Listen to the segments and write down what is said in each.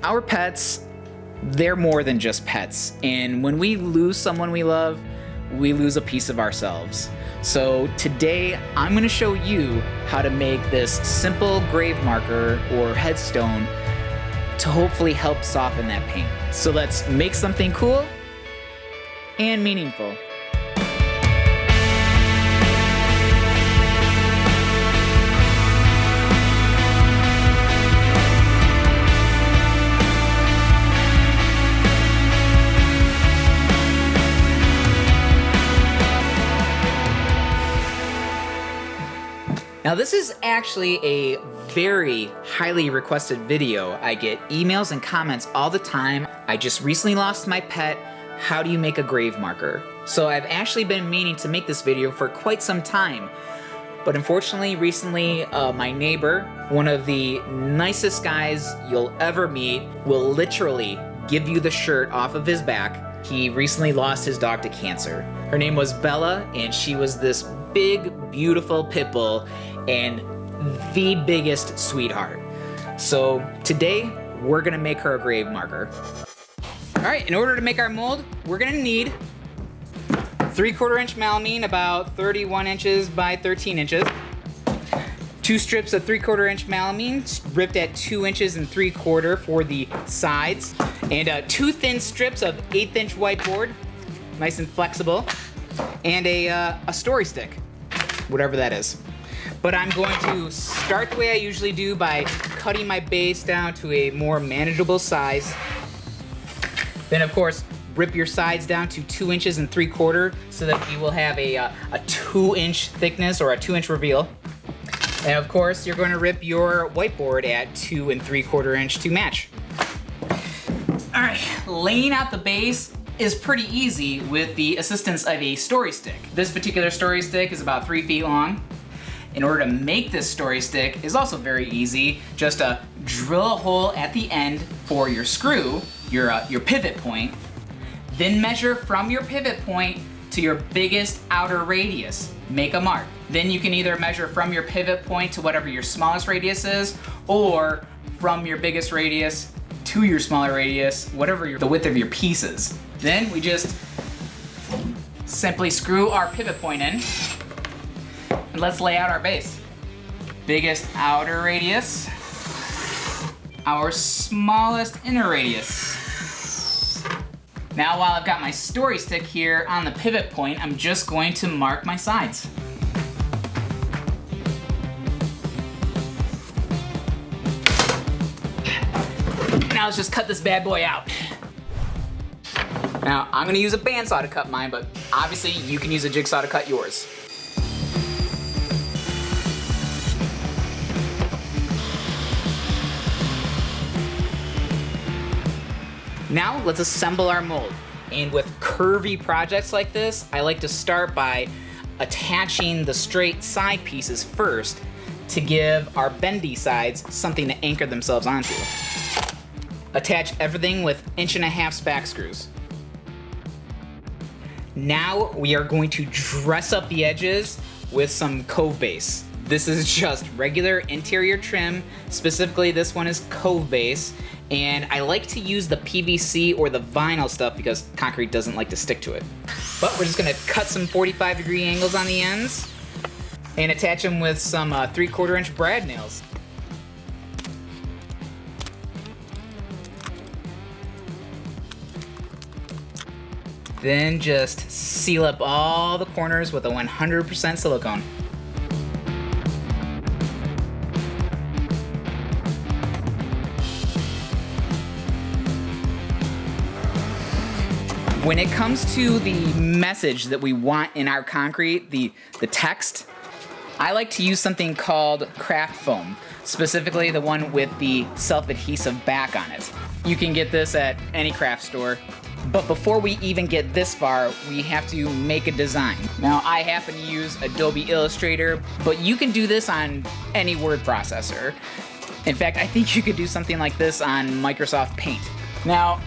Our pets, they're more than just pets. And when we lose someone we love, we lose a piece of ourselves. So today, I'm gonna show you how to make this simple grave marker or headstone to hopefully help soften that pain. So let's make something cool and meaningful. Now this is actually a very highly requested video. I get emails and comments all the time. I just recently lost my pet. How do you make a grave marker? So I've actually been meaning to make this video for quite some time. But unfortunately, recently, my neighbor, one of the nicest guys you'll ever meet, will literally give you the shirt off of his back. He recently lost his dog to cancer. Her name was Bella, and she was this big, beautiful pit bull and the biggest sweetheart. So today, we're gonna make her a grave marker. All right, in order to make our mold, we're gonna need 3/4 inch melamine, about 31 inches by 13 inches. 2 strips of 3/4 inch melamine, ripped at 2 inches and 3/4 for the sides. And 2 thin strips of 1/8 inch whiteboard, nice and flexible. And a story stick, whatever that is. But I'm going to start the way I usually do by cutting my base down to a more manageable size. Then of course, rip your sides down to 2 inches and 3/4 so that you will have a 2-inch thickness or a 2-inch reveal. And of course, you're going to rip your whiteboard at 2 3/4 inch to match. All right, laying out the base is pretty easy with the assistance of a story stick. This particular story stick is about 3 feet long. In order to make this story stick is also very easy. Just drill a hole at the end for your screw, your pivot point, then measure from your pivot point to your biggest outer radius. Make a mark. Then you can either measure from your pivot point to whatever your smallest radius is, or from your biggest radius to your smaller radius, whatever the width of your piece is. Then we just simply screw our pivot point in, and let's lay out our base. Biggest outer radius, our smallest inner radius. Now while I've got my story stick here on the pivot point, I'm just going to mark my sides. Now let's just cut this bad boy out. Now I'm gonna use a bandsaw to cut mine, but obviously you can use a jigsaw to cut yours. Now let's assemble our mold. And with curvy projects like this, I like to start by attaching the straight side pieces first to give our bendy sides something to anchor themselves onto. Attach everything with 1.5 inch spack screws. Now we are going to dress up the edges with some cove base. This is just regular interior trim. Specifically, this one is cove base. And I like to use the PVC or the vinyl stuff because concrete doesn't like to stick to it. But we're just gonna cut some 45-degree angles on the ends and attach them with some 3/4 inch brad nails. Then just seal up all the corners with a 100% silicone. When it comes to the message that we want in our concrete, the text, I like to use something called craft foam, specifically the one with the self-adhesive back on it. You can get this at any craft store. But before we even get this far, we have to make a design. Now, I happen to use Adobe Illustrator, but you can do this on any word processor. In fact, I think you could do something like this on Microsoft Paint. Now,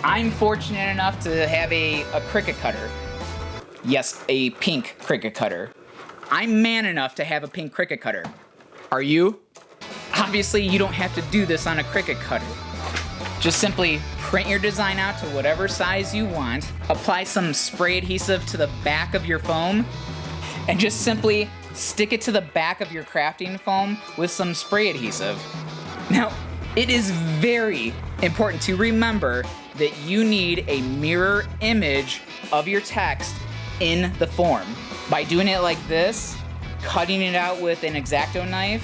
I'm fortunate enough to have a Cricut Cutter. Yes, a pink Cricut Cutter. I'm man enough to have a pink Cricut Cutter. Are you? Obviously, you don't have to do this on a Cricut Cutter. Just simply print your design out to whatever size you want, apply some spray adhesive to the back of your foam, and just simply stick it to the back of your crafting foam with some spray adhesive. Now, it is very important to remember that you need a mirror image of your text in the form. By doing it like this, cutting it out with an X-Acto knife,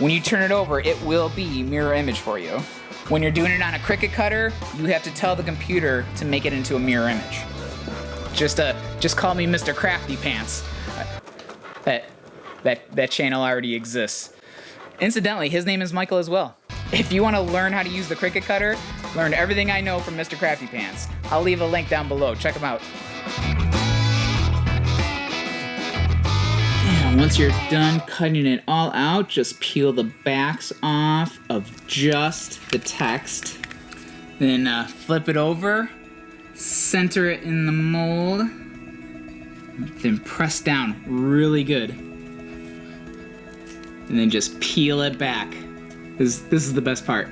when you turn it over, it will be mirror image for you. When you're doing it on a Cricut Cutter, you have to tell the computer to make it into a mirror image. Just call me Mr. Crafty Pants. That channel already exists. Incidentally, his name is Michael as well. If you want to learn how to use the Cricut Cutter, learn everything I know from Mr. Crafty Pants. I'll leave a link down below. Check him out. And once you're done cutting it all out, just peel the backs off of just the text. Then flip it over, center it in the mold, then press down really good. And then just peel it back. This is the best part.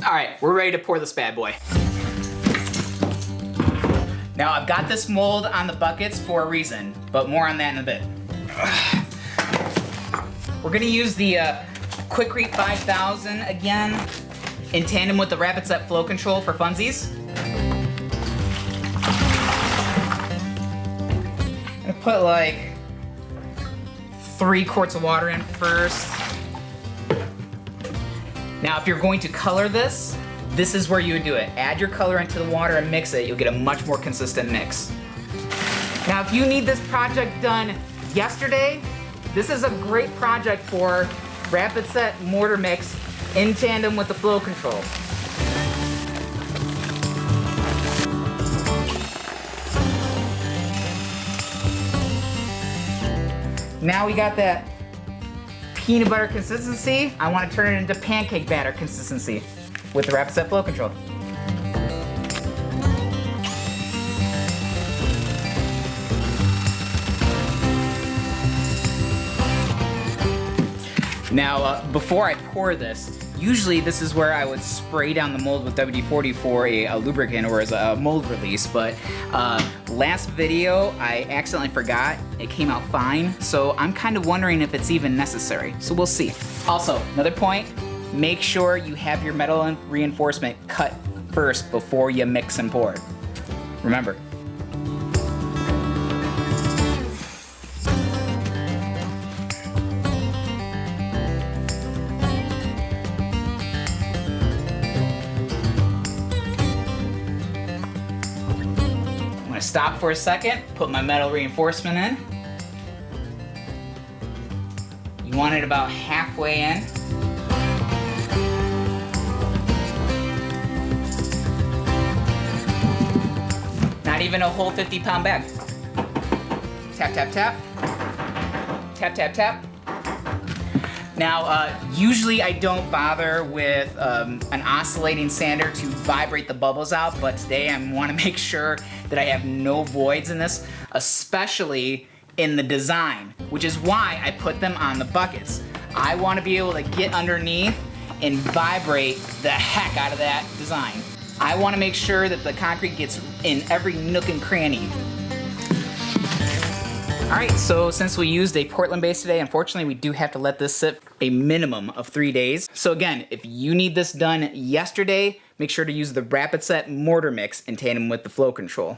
All right, we're ready to pour this bad boy. Now I've got this mold on the buckets for a reason, but more on that in a bit. We're gonna use the Cricut 5000 again, in tandem with the Rapid Set Flow Control for funsies. I'm gonna put like 3 quarts of water in first. Now if you're going to color this is where you would do it. Add your color into the water and mix it. You'll get a much more consistent mix. Now, if you need this project done yesterday, this is a great project for Rapid Set Mortar Mix in tandem with the flow control. Now we got that peanut butter consistency. I want to turn it into pancake batter consistency with the Rapid Set Flow Control. Now, before I pour this, usually this is where I would spray down the mold with WD-40 for a lubricant or as a mold release, but last video I accidentally forgot. It came out fine, so I'm kind of wondering if it's even necessary, so we'll see. Also, another point, make sure you have your metal reinforcement cut first before you mix and pour. Remember. I'm gonna stop for a second, put my metal reinforcement in. You want it about halfway in. Not even a whole 50-pound bag. Tap, tap, tap. Tap, tap, tap. Now, usually I don't bother with an oscillating sander to vibrate the bubbles out, but today I want to make sure that I have no voids in this, especially in the design, which is why I put them on the buckets. I want to be able to get underneath and vibrate the heck out of that design. I want to make sure that the concrete gets in every nook and cranny. All right, so since we used a Portland base today, unfortunately we do have to let this sit a minimum of 3 days. So again, if you need this done yesterday, make sure to use the Rapid Set Mortar Mix in tandem with the flow control.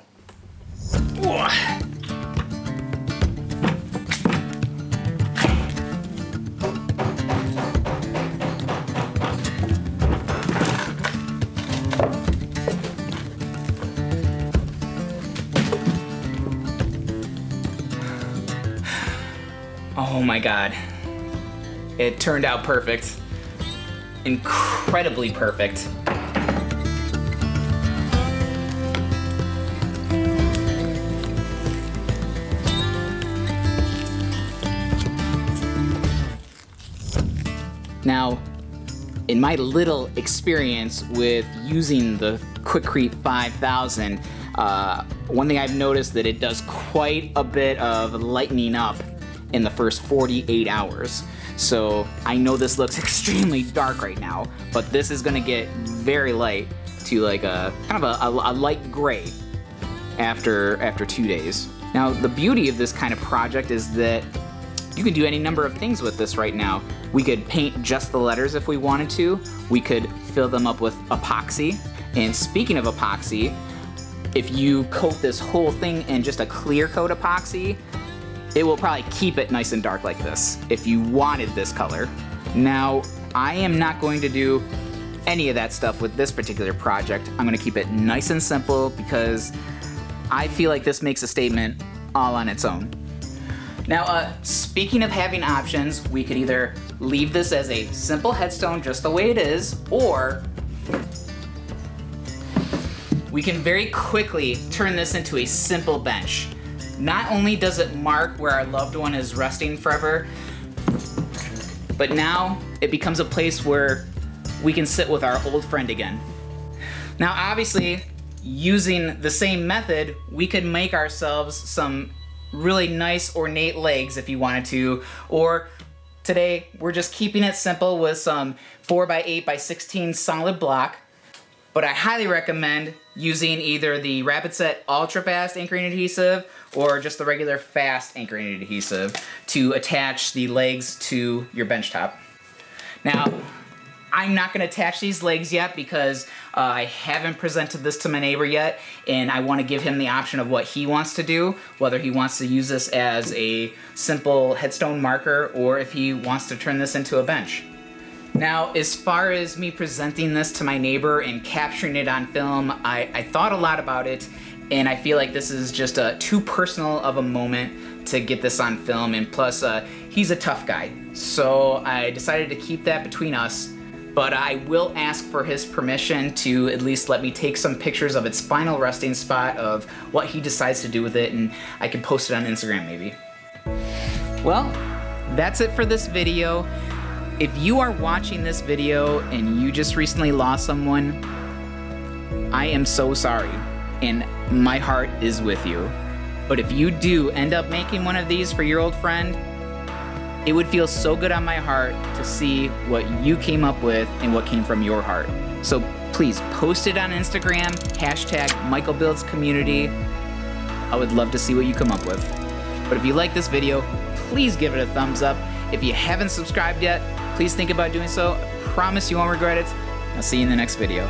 Oh my God. It turned out perfect. Incredibly perfect. Now, in my little experience with using the Quikrete 5000, one thing I've noticed that it does quite a bit of lightening up in the first 48 hours. So I know this looks extremely dark right now, but this is gonna get very light to like a kind of a light gray after 2 days. Now, the beauty of this kind of project is that you can do any number of things with this right now. We could paint just the letters if we wanted to. We could fill them up with epoxy. And speaking of epoxy, if you coat this whole thing in just a clear coat epoxy, it will probably keep it nice and dark like this if you wanted this color. Now, I am not going to do any of that stuff with this particular project. I'm gonna keep it nice and simple because I feel like this makes a statement all on its own. Now, speaking of having options, we could either leave this as a simple headstone just the way it is, or we can very quickly turn this into a simple bench. Not only does it mark where our loved one is resting forever, but now it becomes a place where we can sit with our old friend again. Now, obviously, using the same method, we could make ourselves some really nice ornate legs if you wanted to, or today we're just keeping it simple with some 4x8x16 solid block. But I highly recommend using either the Rapid Set Ultra Fast anchoring adhesive or just the regular fast anchoring adhesive to attach the legs to your bench top. Now, I'm not going to attach these legs yet because I haven't presented this to my neighbor yet, and I want to give him the option of what he wants to do, whether he wants to use this as a simple headstone marker or if he wants to turn this into a bench. Now, as far as me presenting this to my neighbor and capturing it on film, I thought a lot about it, and I feel like this is just too personal of a moment to get this on film, and plus, he's a tough guy. So I decided to keep that between us. But I will ask for his permission to at least let me take some pictures of its final resting spot, of what he decides to do with it, and I can post it on Instagram maybe. Well, that's it for this video. If you are watching this video and you just recently lost someone, I am so sorry, and my heart is with you. But if you do end up making one of these for your old friend, it would feel so good on my heart to see what you came up with and what came from your heart. So please post it on Instagram, #MichaelBuildsCommunity. I would love to see what you come up with. But if you like this video, please give it a thumbs up. If you haven't subscribed yet, please think about doing so. I promise you won't regret it. I'll see you in the next video.